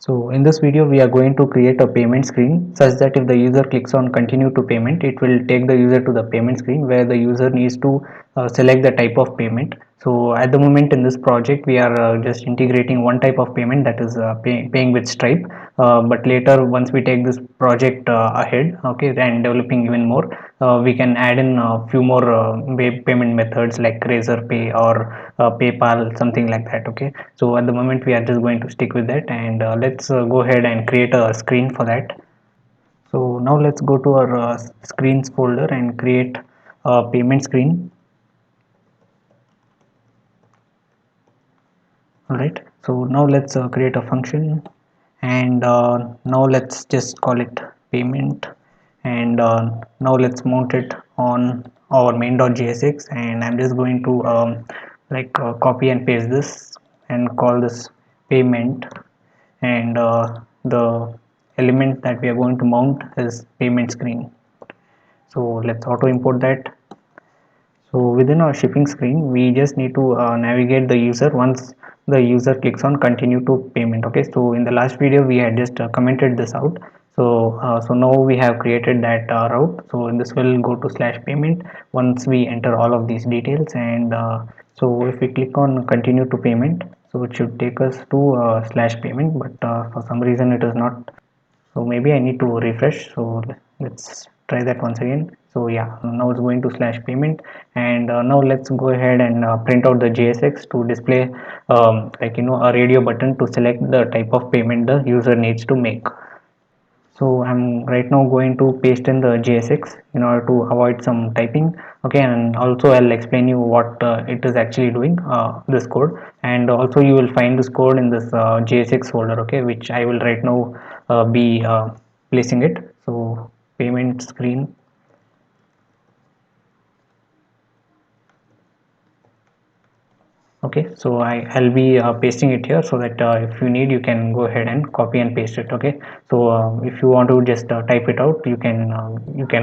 So in this video we are going to create a payment screen such that if the user clicks on continue to payment, it will take the user to the payment screen where the user needs to select the type of payment. So at the moment in this project we are just integrating one type of payment, that is paying with Stripe, but later once we take this project ahead, okay, and developing even more, we can add in a few more payment methods like Razorpay or PayPal, something like that. Okay, so at the moment we are just going to stick with that, and let's go ahead and create a screen for that. So now let's go to our screens folder and create a payment screen. All right, so now let's create a function, and now let's just call it payment, and now let's mount it on our main.jsx, and I'm just going to copy and paste this and call this payment, and the element that we are going to mount is payment screen. So let's auto import that. So within our shipping screen, we just need to navigate the user once the user clicks on continue to payment. Okay, so in the last video we had just commented this out. So now we have created that route. So this will go to slash payment once we enter all of these details, and so if we click on continue to payment, so it should take us to slash payment, but for some reason it is not. So maybe I need to refresh. So let's try that once again. So yeah, now it's going to slash payment, and now let's go ahead and print out the JSX to display a radio button to select the type of payment the user needs to make. So I'm right now going to paste in the JSX in order to avoid some typing. Okay, and also I'll explain you what it is actually doing, this code, and also you will find this code in this JSX folder, okay, which I will right now be placing it. So payment screen. Okay, so I'll be pasting it here so that if you need, you can go ahead and copy and paste it. Okay, so if you want to just type it out, you can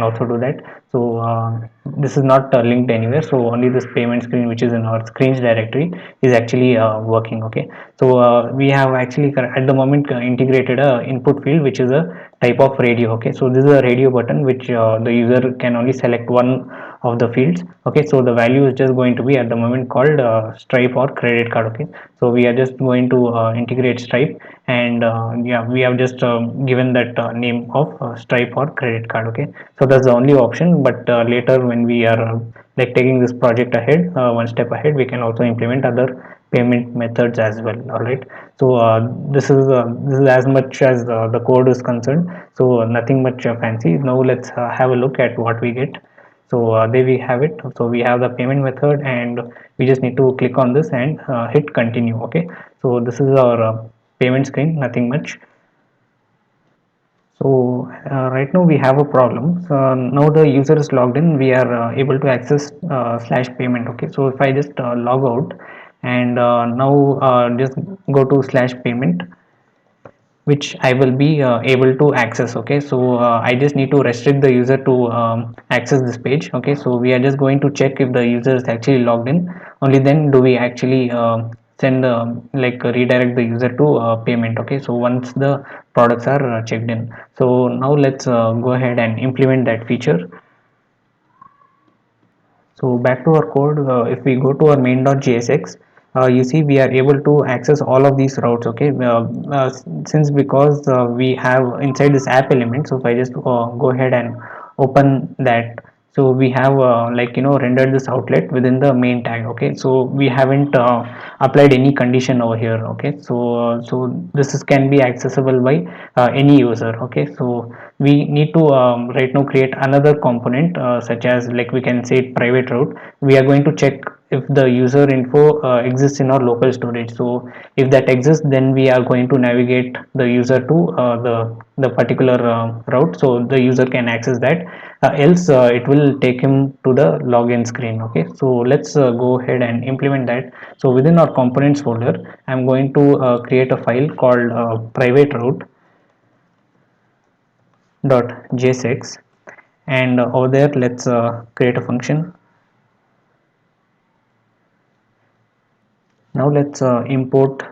also do that. So this is not linked anywhere, so only this payment screen which is in our screens directory is actually working. Okay, so we have actually at the moment integrated a input field which is a type of radio. Okay, so this is a radio button which the user can only select one of the fields. Okay, so the value is just going to be at the moment called Stripe or credit card. Okay, so we are just going to integrate Stripe, and yeah, we have just given that name of Stripe or credit card. Okay, so that's the only option, but later when we are like taking this project ahead, one step ahead, we can also implement other payment methods as well. All right, so this is as much as the code is concerned, so nothing much fancy. Now let's have a look at what we get. So there we have it. So we have the payment method, and we just need to click on this and hit continue. Okay, so this is our payment screen, nothing much. So right now we have a problem. So now the user is logged in, we are able to access slash payment. Okay, so if I just log out, and now just go to slash payment, which I will be able to access. Okay, so I just need to restrict the user to access this page. Okay, so we are just going to check if the user is actually logged in. Only then do we actually send redirect the user to payment. Okay, so once the products are checked in. So now let's go ahead and implement that feature. So back to our code, if we go to our main.jsx, you see we are able to access all of these routes. Okay, since because we have inside this app element. So if I just go ahead and open that, so we have rendered this outlet within the main tag. Okay, so we haven't applied any condition over here. Okay, so this is, can be accessible by any user. Okay, so we need to right now create another component, such as, like, we can say private route. We are going to check if the user info exists in our local storage. So if that exists, then we are going to navigate the user to the particular route, so the user can access that. Else it will take him to the login screen. Okay, so let's go ahead and implement that. So within our components folder, I'm going to create a file called private route dot jsx, and over there let's create a function. Now let's import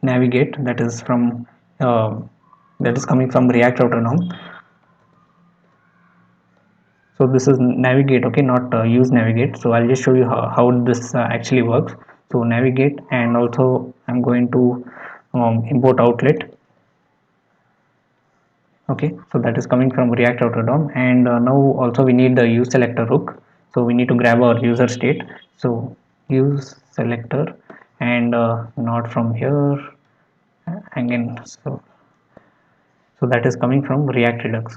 navigate, that is from that is coming from React router now. So this is navigate, okay, not use navigate. So I'll just show you how this actually works. So navigate, and also I'm going to import outlet. Okay, so that is coming from React router DOM, and now also we need the use selector hook. So we need to grab our user state. So use selector, and not from here again. So that is coming from React Redux.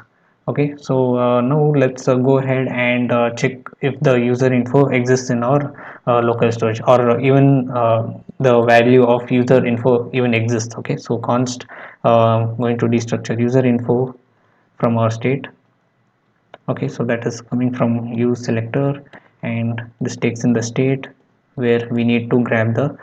Okay, so now let's go ahead and check if the user info exists in our local storage, or even the value of user info even exists. Okay, so const going to destructure user info from our state. Okay, so that is coming from use selector, and this takes in the state where we need to grab the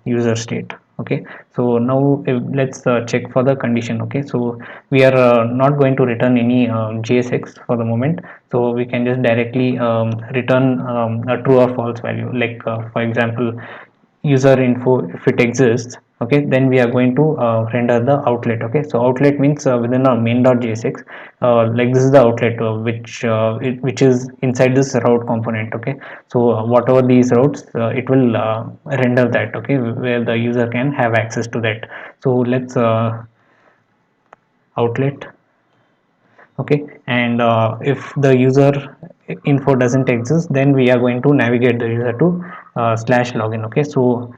user state. Okay, so now let's check for the condition. Okay, so we are not going to return any JSX for the moment, so we can just directly return a true or false value, like for example, user info. If it exists, okay, then we are going to render the outlet. Okay, so outlet means within our main.jsx, like this is the outlet which is inside this route component. Okay, so whatever these routes, it will render that, okay, where the user can have access to that. So let's outlet. Okay, and if the user info doesn't exist, then we are going to navigate the user to slash login. Okay, so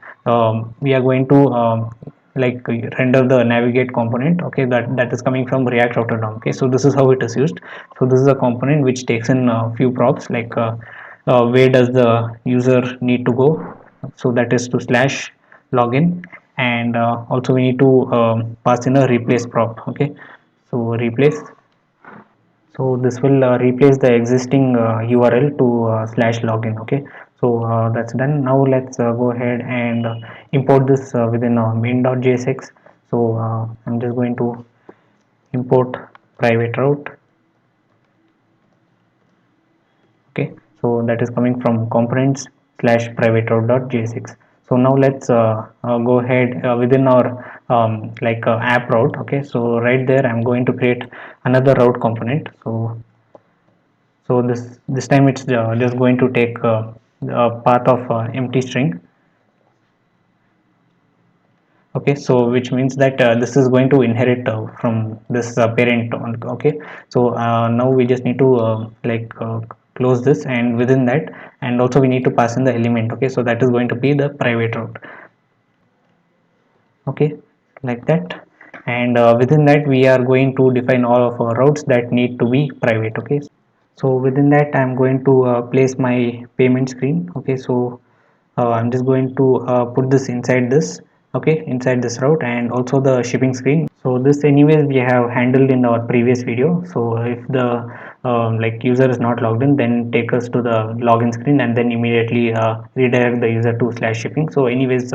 we are going to like render the navigate component. Okay, that is coming from React router DOM. Okay, so this is how it is used. So this is a component which takes in a few props, like where does the user need to go, so that is to slash login, and also we need to pass in a replace prop. Okay, so replace. So this will replace the existing URL to slash login. Okay, so that's done. Now let's go ahead and import this within main.jsx. So I'm just going to import private route. Okay, so that is coming from components slash private route.jsx. So now let's go ahead within our like app route. Okay, so right there I'm going to create another route component. So this time it's just going to take a path of empty string. Okay, so which means that this is going to inherit from this parent. Okay, so now we just need to like close this, and within that, and also we need to pass in the element. Okay, so that is going to be the private route. Okay, like that, and within that we are going to define all of our routes that need to be private. Okay, so within that I'm going to place my payment screen. Okay, so I'm just going to put this inside this, okay, inside this route, and also the shipping screen. So this anyways we have handled in our previous video. So if the like user is not logged in, then take us to the login screen, and then immediately redirect the user to slash shipping. So anyways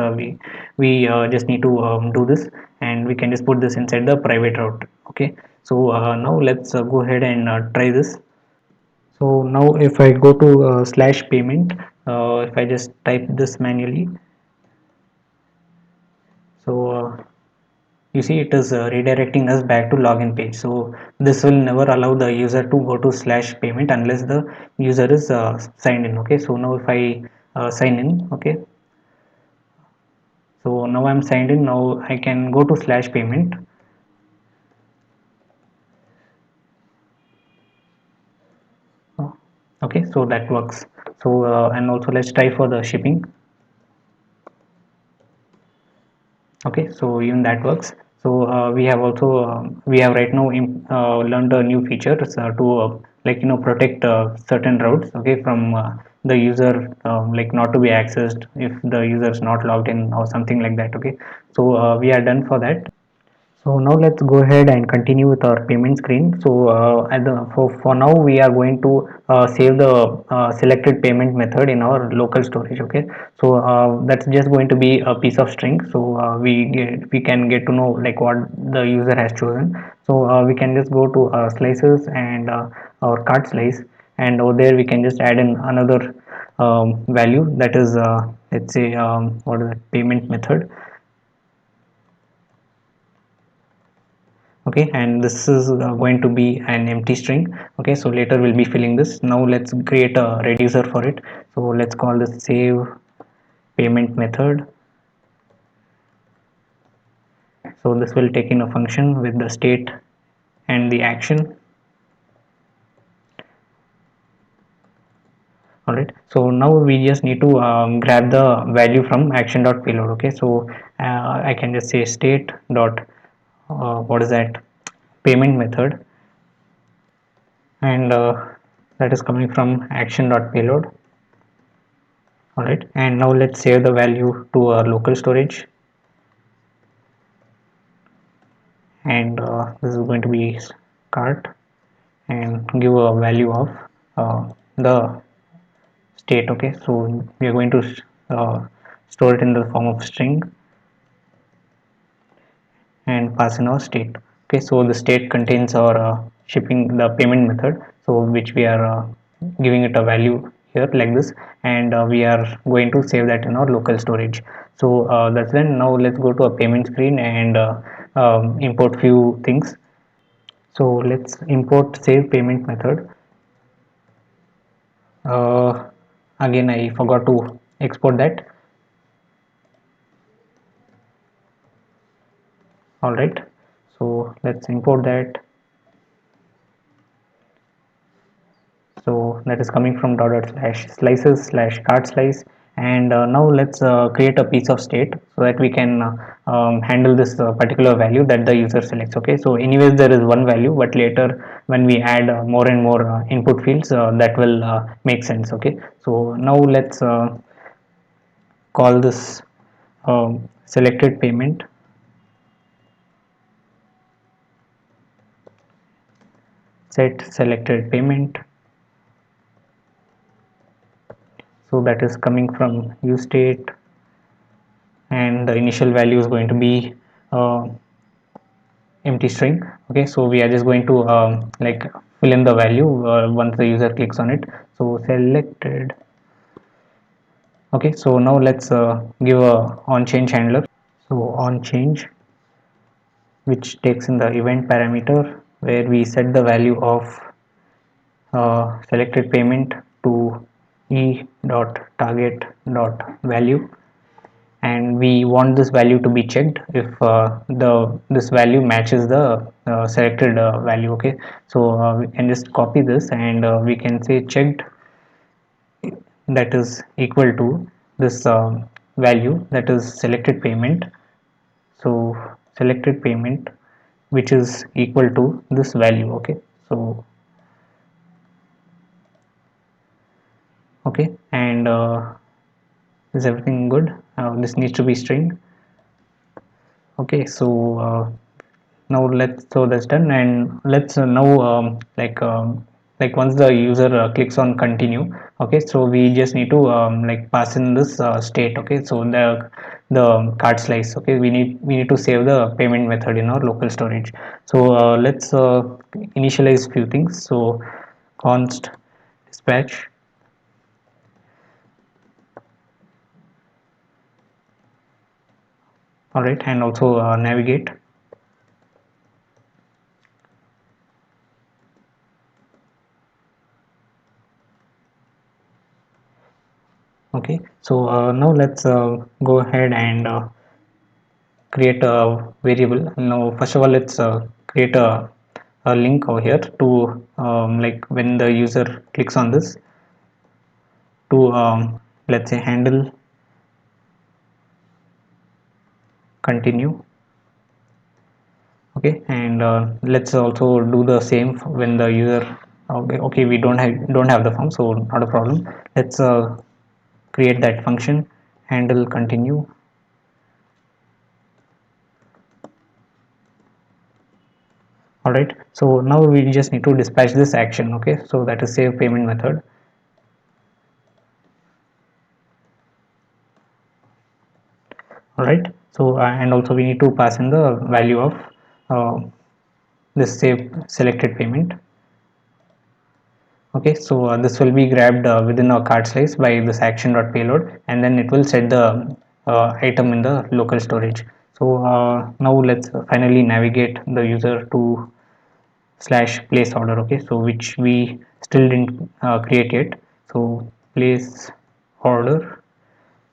we just need to do this, and we can just put this inside the private route. Okay, so now let's go ahead and try this. So now if I go to slash payment, if I just type this manually, so you see it is redirecting us back to login page. So this will never allow the user to go to slash payment unless the user is signed in. Okay, so now if I sign in, okay, so now I'm signed in. Now I can go to slash payment. Okay, so that works. So and also let's try for the shipping. Okay, so even that works. So we have also we have right now learned a new feature to like protect certain routes, okay, from the user, like not to be accessed if the user is not logged in or something like that. Okay, so we are done for that. So now let's go ahead and continue with our payment screen. So for now we are going to save the selected payment method in our local storage. Okay, so that's just going to be a piece of string. So we can get to know like what the user has chosen. So we can just go to slices and our cart slice, and over there we can just add in another value, that is let's say what is that payment method. okay, and this is going to be an empty string. Okay, so later we'll be filling this. Now let's create a reducer for it. So let's call this save payment method. So this will take in a function with the state and the action. All right, so now we just need to grab the value from action.payload. Okay, so I can just say state dot what is that, payment method, and that is coming from action.payload. All right, and now let's save the value to our local storage, and this is going to be cart, and give a value of the state. Okay, so we are going to uh, store it in the form of string and pass in our state. Okay, so the state contains our shipping the payment method, so which we are giving it a value here like this, and we are going to save that in our local storage. So that's when. Now let's go to a payment screen and import few things. So let's import save payment method. Again, I forgot to export that. All right, so let's import that. So that is coming from dot slash slices slash card slice, and now let's create a piece of state so that we can handle this particular value that the user selects. Okay, so anyways there is one value, but later when we add more and more input fields, that will make sense. Okay, so now let's call this selected payment. Set selected payment, so that is coming from useState, and the initial value is going to be empty string. Okay, so we are just going to like fill in the value once the user clicks on it. So selected. Okay, so now let's give a on change handler. So on change, which takes in the event parameter, where we set the value of selected payment to e dot target dot value, and we want this value to be checked if the this value matches the selected value. Okay, so we can just copy this, and we can say checked, that is equal to this value, that is selected payment. So selected payment, which is equal to this value. Okay, so okay, and is everything good? This needs to be string. Okay, so now let's, so that's done, and let's now like once the user clicks on continue. Okay, so we just need to like pass in this state. Okay, so the card slice. Okay, we need to save the payment method in our local storage. So let's initialize few things. So const dispatch. All right, and also navigate. Okay, so now let's go ahead and create a variable. Now first of all, let's create a link over here to like when the user clicks on this, to let's say handle continue. Okay, and let's also do the same when the user, okay, we don't have the form, so not a problem. Let's create that function handle continue. All right, so now we just need to dispatch this action. Okay, so that is save payment method. All right, so and also we need to pass in the value of uh, this save selected payment. Okay, so this will be grabbed within our card slice by this action.payload, and then it will set the item in the local storage. So now let's finally navigate the user to slash place order. Okay, so which we still didn't create yet. So place order.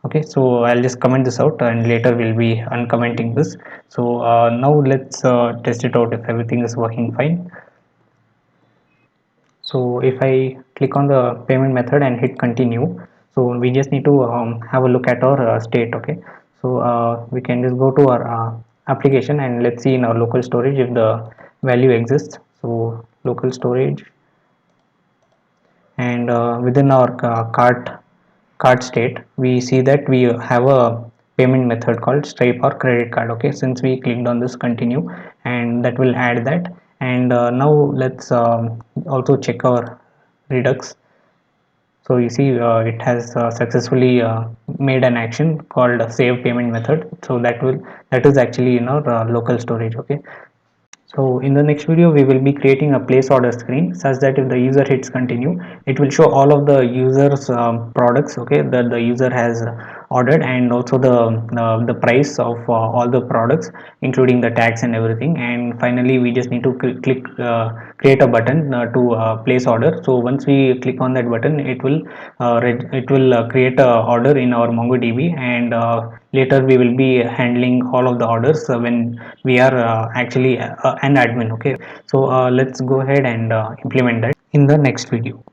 Okay, so I'll just comment this out and later we'll be uncommenting this. So now let's test it out if everything is working fine. So if I click on the payment method and hit continue, so we just need to have a look at our state. Okay, so we can just go to our application and let's see in our local storage if the value exists. So local storage, and within our card state we see that we have a payment method called stripe or credit card. Okay, since we clicked on this continue, and that will add that. And now let's also check our redux. So you see it has successfully made an action called save payment method. So that is actually in our local storage. Okay, so in the next video, we will be creating a place order screen such that if the user hits continue, it will show all of the user's products, okay, that the user has ordered, and also the price of all the products, including the tax and everything. And finally, we just need to click create a button to place order. So once we click on that button, it will create a order in our MongoDB, and later we will be handling all of the orders when we are actually an admin. Okay, so let's go ahead and implement that in the next video.